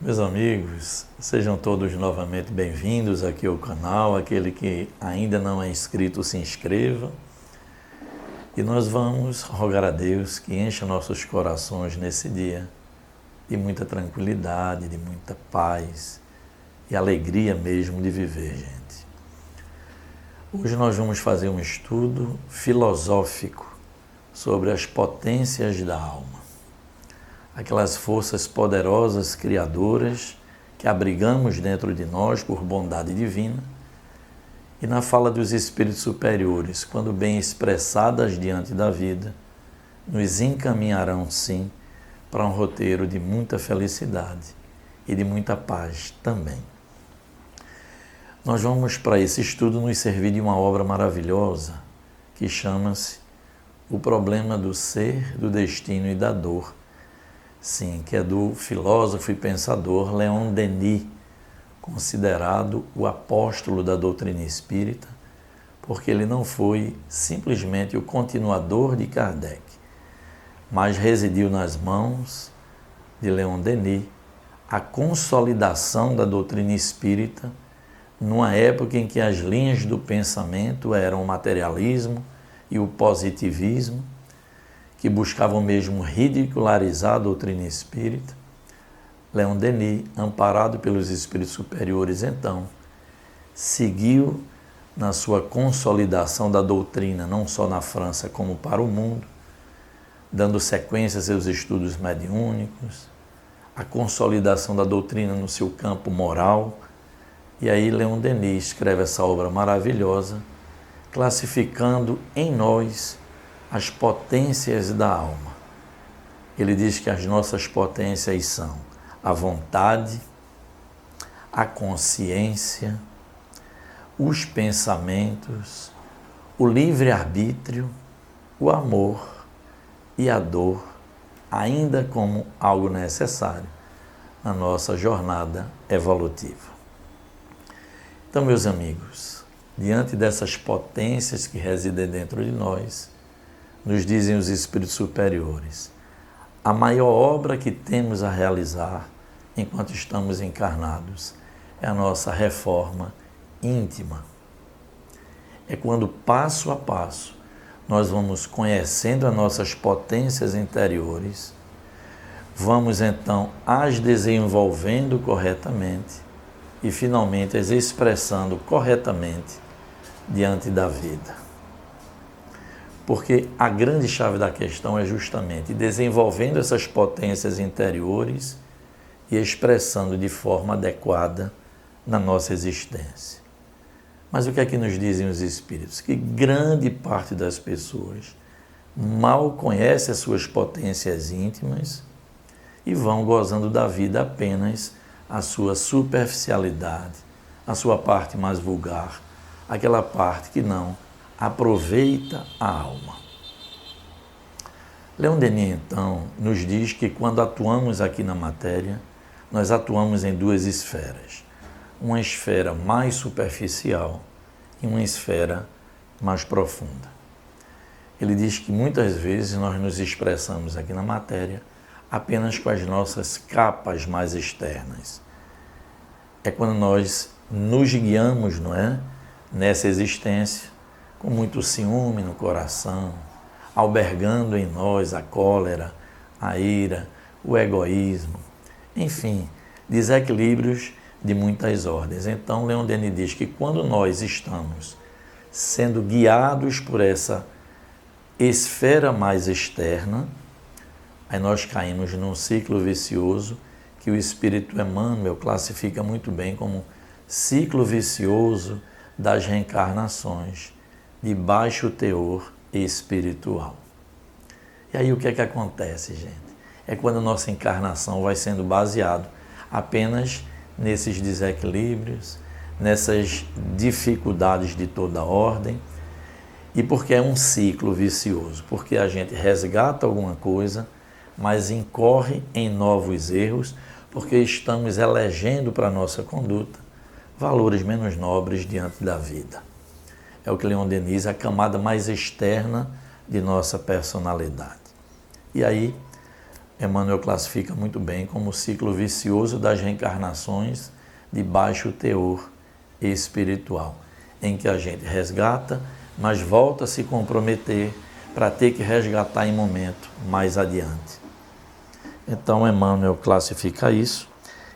Meus amigos, sejam todos novamente bem-vindos aqui ao canal. Aquele que ainda não é inscrito, se inscreva. E nós vamos rogar a Deus que encha nossos corações nesse dia de muita tranquilidade, de muita paz e alegria mesmo de viver, gente. Hoje nós vamos fazer um estudo filosófico sobre as potências da alma. Aquelas forças poderosas, criadoras, que abrigamos dentro de nós por bondade divina, e na fala dos espíritos superiores, quando bem expressadas diante da vida, nos encaminharão, sim, para um roteiro de muita felicidade e de muita paz também. Nós vamos, para esse estudo, nos servir de uma obra maravilhosa que chama-se O Problema do Ser, do Destino e da Dor. Sim, que é do filósofo e pensador Leon Denis, considerado o apóstolo da doutrina espírita, porque ele não foi simplesmente o continuador de Kardec, mas residiu nas mãos de Leon Denis a consolidação da doutrina espírita numa época em que as linhas do pensamento eram o materialismo e o positivismo, que buscavam mesmo ridicularizar a doutrina espírita. Leon Denis, amparado pelos espíritos superiores, então, seguiu na sua consolidação da doutrina, não só na França, como para o mundo, dando sequência a seus estudos mediúnicos, a consolidação da doutrina no seu campo moral. E aí Leon Denis escreve essa obra maravilhosa, classificando em nós as potências da alma. Ele diz que as nossas potências são a vontade, a consciência, os pensamentos, o livre-arbítrio, o amor e a dor, ainda como algo necessário na nossa jornada evolutiva. Então, meus amigos, diante dessas potências que residem dentro de nós, nos dizem os espíritos superiores, a maior obra que temos a realizar enquanto estamos encarnados é a nossa reforma íntima. É quando, passo a passo, nós vamos conhecendo as nossas potências interiores, vamos então as desenvolvendo corretamente e finalmente as expressando corretamente diante da vida. Porque a grande chave da questão é justamente desenvolvendo essas potências interiores e expressando de forma adequada na nossa existência. Mas o que é que nos dizem os espíritos? Que grande parte das pessoas mal conhece as suas potências íntimas e vão gozando da vida apenas a sua superficialidade, a sua parte mais vulgar, aquela parte que não aproveita a alma. Leon Denis, então, nos diz que quando atuamos aqui na matéria, nós atuamos em duas esferas. Uma esfera mais superficial e uma esfera mais profunda. Ele diz que muitas vezes nós nos expressamos aqui na matéria apenas com as nossas capas mais externas. É quando nós nos guiamos, não é, nessa existência, com muito ciúme no coração, albergando em nós a cólera, a ira, o egoísmo, enfim, desequilíbrios de muitas ordens. Então, Leon Denis diz que quando nós estamos sendo guiados por essa esfera mais externa, aí nós caímos num ciclo vicioso que o Espírito Emmanuel classifica muito bem como ciclo vicioso das reencarnações, de baixo teor espiritual. E aí o que é que acontece, gente? É quando a nossa encarnação vai sendo baseado apenas nesses desequilíbrios, nessas dificuldades de toda ordem, e porque é um ciclo vicioso, porque a gente resgata alguma coisa, mas incorre em novos erros, porque estamos elegendo para a nossa conduta valores menos nobres diante da vida. É o que Leon Denis, a camada mais externa de nossa personalidade. E aí, Emmanuel classifica muito bem como o ciclo vicioso das reencarnações de baixo teor espiritual, em que a gente resgata, mas volta a se comprometer para ter que resgatar em momento mais adiante. Então Emmanuel classifica isso,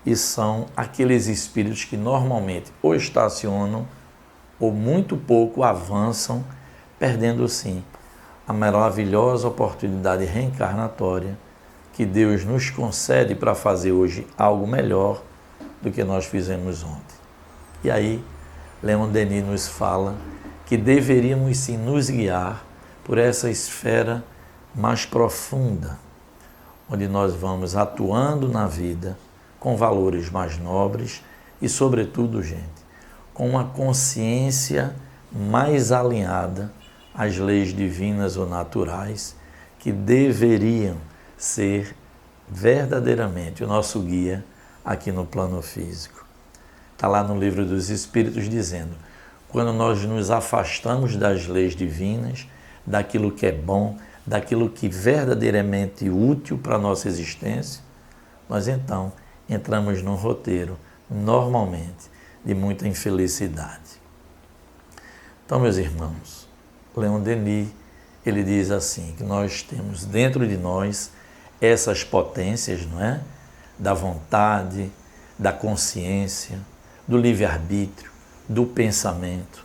e são aqueles espíritos que normalmente ou estacionam ou muito pouco avançam, perdendo sim a maravilhosa oportunidade reencarnatória que Deus nos concede para fazer hoje algo melhor do que nós fizemos ontem. E aí, Leon Denis nos fala que deveríamos sim nos guiar por essa esfera mais profunda, onde nós vamos atuando na vida com valores mais nobres e, sobretudo, gente, com uma consciência mais alinhada às leis divinas ou naturais que deveriam ser verdadeiramente o nosso guia aqui no plano físico. Está lá no Livro dos Espíritos dizendo, quando nós nos afastamos das leis divinas, daquilo que é bom, daquilo que verdadeiramente é útil para a nossa existência, nós então entramos num roteiro, normalmente, de muita infelicidade. Então, meus irmãos, Leon Denis, ele diz assim, que nós temos dentro de nós essas potências, não é? Da vontade, da consciência, do livre-arbítrio, do pensamento,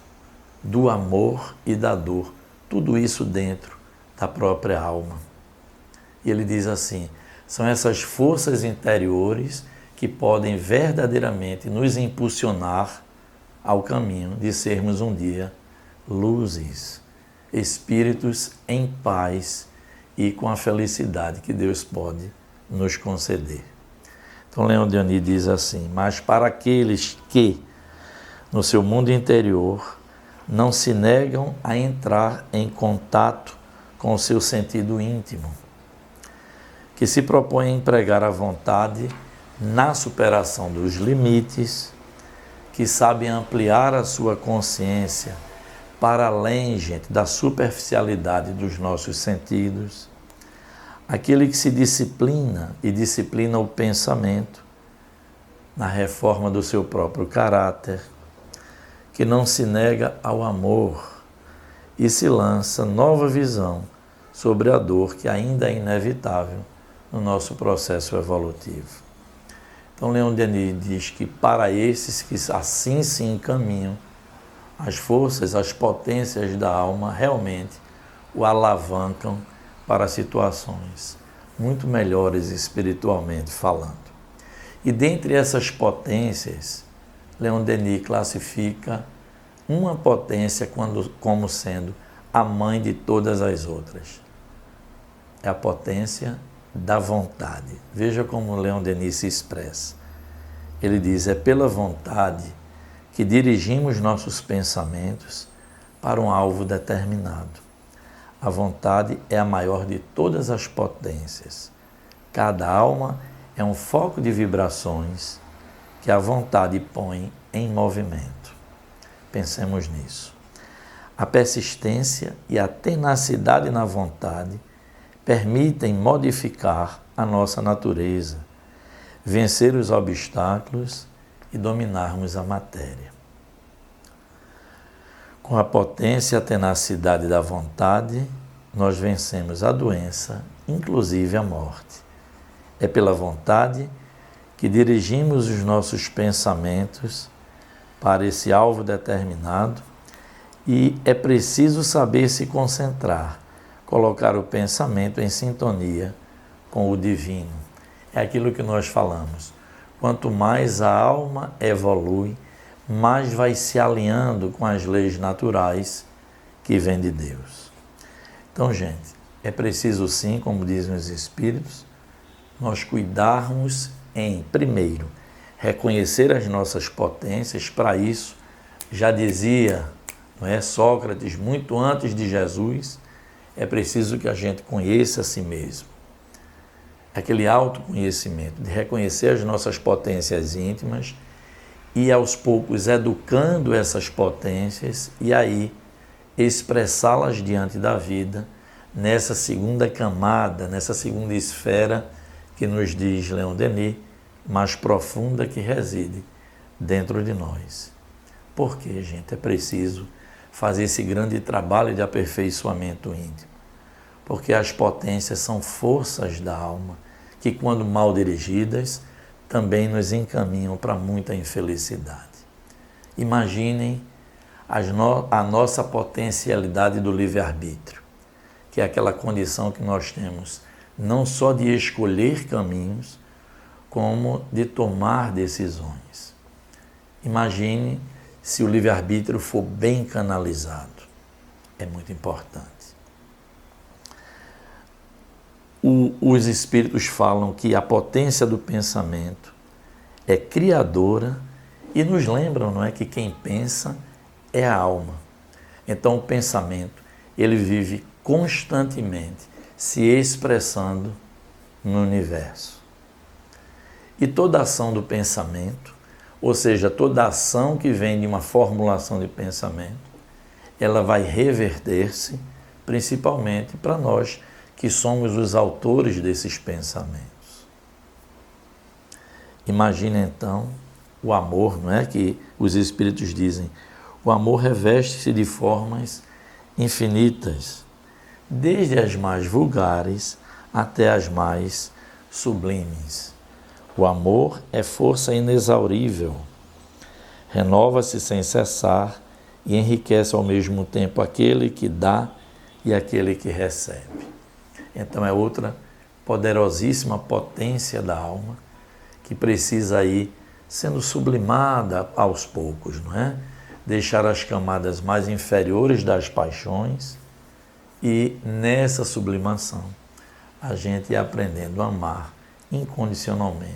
do amor e da dor. Tudo isso dentro da própria alma. E ele diz assim, são essas forças interiores que podem verdadeiramente nos impulsionar ao caminho de sermos um dia luzes, espíritos em paz e com a felicidade que Deus pode nos conceder. Então Leon Denis diz assim, mas para aqueles que, no seu mundo interior, não se negam a entrar em contato com o seu sentido íntimo, que se propõem a empregar a vontade na superação dos limites, que sabem ampliar a sua consciência para além, gente, da superficialidade dos nossos sentidos, aquele que se disciplina e disciplina o pensamento na reforma do seu próprio caráter, que não se nega ao amor e se lança nova visão sobre a dor que ainda é inevitável no nosso processo evolutivo. Então, Leon Denis diz que para esses que assim se encaminham, as forças, as potências da alma realmente o alavancam para situações muito melhores espiritualmente falando. E dentre essas potências, Leon Denis classifica uma potência como sendo a mãe de todas as outras. É a potência da vontade. Veja como Leon Denis se expressa. Ele diz, é pela vontade que dirigimos nossos pensamentos para um alvo determinado. A vontade é a maior de todas as potências. Cada alma é um foco de vibrações que a vontade põe em movimento. Pensemos nisso. A persistência e a tenacidade na vontade permitem modificar a nossa natureza, vencer os obstáculos e dominarmos a matéria. Com a potência e a tenacidade da vontade, nós vencemos a doença, inclusive a morte. É pela vontade que dirigimos os nossos pensamentos para esse alvo determinado e é preciso saber se concentrar, colocar o pensamento em sintonia com o divino. É aquilo que nós falamos. Quanto mais a alma evolui, mais vai se alinhando com as leis naturais que vêm de Deus. Então, gente, é preciso sim, como dizem os Espíritos, nós cuidarmos em, primeiro, reconhecer as nossas potências. Para isso, já dizia, não é, Sócrates, muito antes de Jesus, é preciso que a gente conheça a si mesmo. Aquele autoconhecimento, de reconhecer as nossas potências íntimas e aos poucos educando essas potências e aí expressá-las diante da vida nessa segunda camada, nessa segunda esfera que nos diz Leon Denis, mais profunda que reside dentro de nós. Porque, gente, é preciso fazer esse grande trabalho de aperfeiçoamento íntimo. Porque as potências são forças da alma que, quando mal dirigidas, também nos encaminham para muita infelicidade. Imaginem a nossa potencialidade do livre-arbítrio, que é aquela condição que nós temos não só de escolher caminhos, como de tomar decisões. Imagine se o livre-arbítrio for bem canalizado. É muito importante. Os espíritos falam que a potência do pensamento é criadora e nos lembram, não é, que quem pensa é a alma. Então o pensamento, ele vive constantemente se expressando no universo. E toda ação do pensamento, ou seja, toda ação que vem de uma formulação de pensamento, ela vai reverter-se principalmente para nós que somos os autores desses pensamentos. Imagina então o amor, não é que os espíritos dizem, o amor reveste-se de formas infinitas, desde as mais vulgares até as mais sublimes. O amor é força inexaurível, renova-se sem cessar e enriquece ao mesmo tempo aquele que dá e aquele que recebe. Então é outra poderosíssima potência da alma que precisa ir sendo sublimada aos poucos, não é? Deixar as camadas mais inferiores das paixões e nessa sublimação a gente ir aprendendo a amar incondicionalmente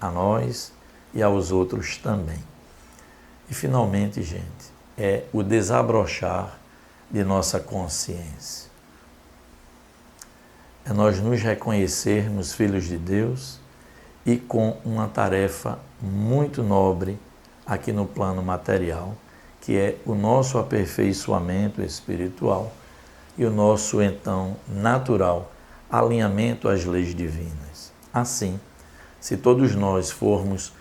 a nós e aos outros também. E finalmente, gente, é o desabrochar de nossa consciência. É nós nos reconhecermos filhos de Deus e com uma tarefa muito nobre aqui no plano material, que é o nosso aperfeiçoamento espiritual e o nosso, então, natural alinhamento às leis divinas. Assim, se todos nós formos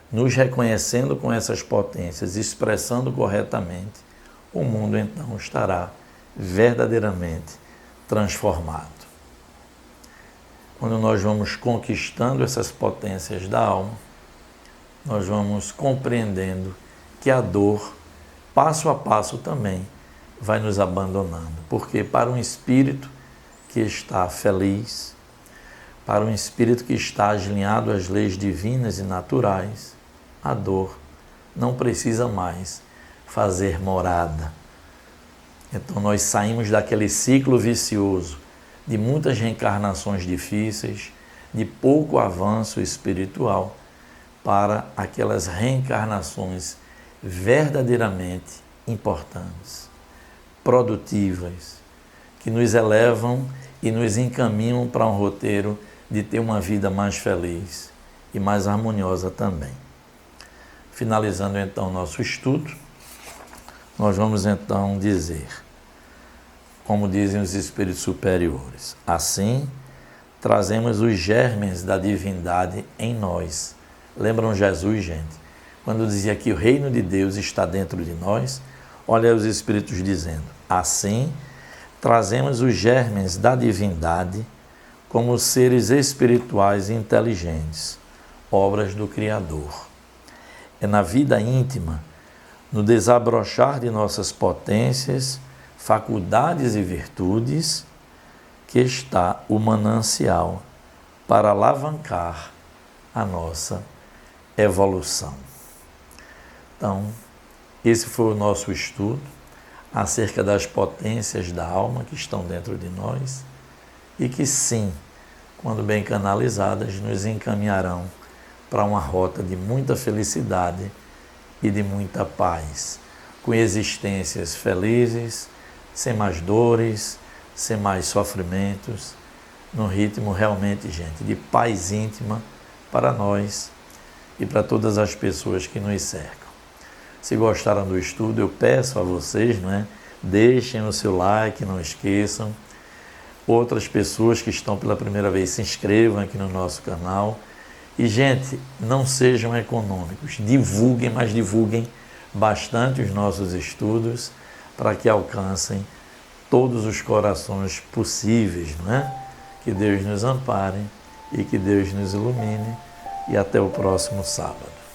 nos reconhecendo com essas potências, expressando corretamente, o mundo, então, estará verdadeiramente transformado. Quando nós vamos conquistando essas potências da alma, nós vamos compreendendo que a dor, passo a passo também, vai nos abandonando. Porque para um espírito que está feliz, para um espírito que está alinhado às leis divinas e naturais, a dor não precisa mais fazer morada. Então nós saímos daquele ciclo vicioso de muitas reencarnações difíceis, de pouco avanço espiritual, para aquelas reencarnações verdadeiramente importantes, produtivas, que nos elevam e nos encaminham para um roteiro de ter uma vida mais feliz e mais harmoniosa também. Finalizando então o nosso estudo, nós vamos então dizer, como dizem os espíritos superiores, assim trazemos os germes da divindade em nós. Lembram Jesus, gente? Quando dizia que o reino de Deus está dentro de nós, olha os espíritos dizendo, assim trazemos os germes da divindade como seres espirituais inteligentes, obras do Criador. É na vida íntima, no desabrochar de nossas potências, faculdades e virtudes, que está o manancial para alavancar a nossa evolução. Então, esse foi o nosso estudo acerca das potências da alma que estão dentro de nós e que, sim, quando bem canalizadas, nos encaminharão para uma rota de muita felicidade e de muita paz, com existências felizes, sem mais dores, sem mais sofrimentos, num ritmo realmente, gente, de paz íntima para nós e para todas as pessoas que nos cercam. Se gostaram do estudo, eu peço a vocês, não é? Deixem o seu like, não esqueçam. outras pessoas que estão pela primeira vez se inscrevam aqui no nosso canal. E, gente, não sejam econômicos, divulguem, mas divulguem bastante os nossos estudos para que alcancem todos os corações possíveis, não é? Que Deus nos ampare e que Deus nos ilumine. E até o próximo sábado.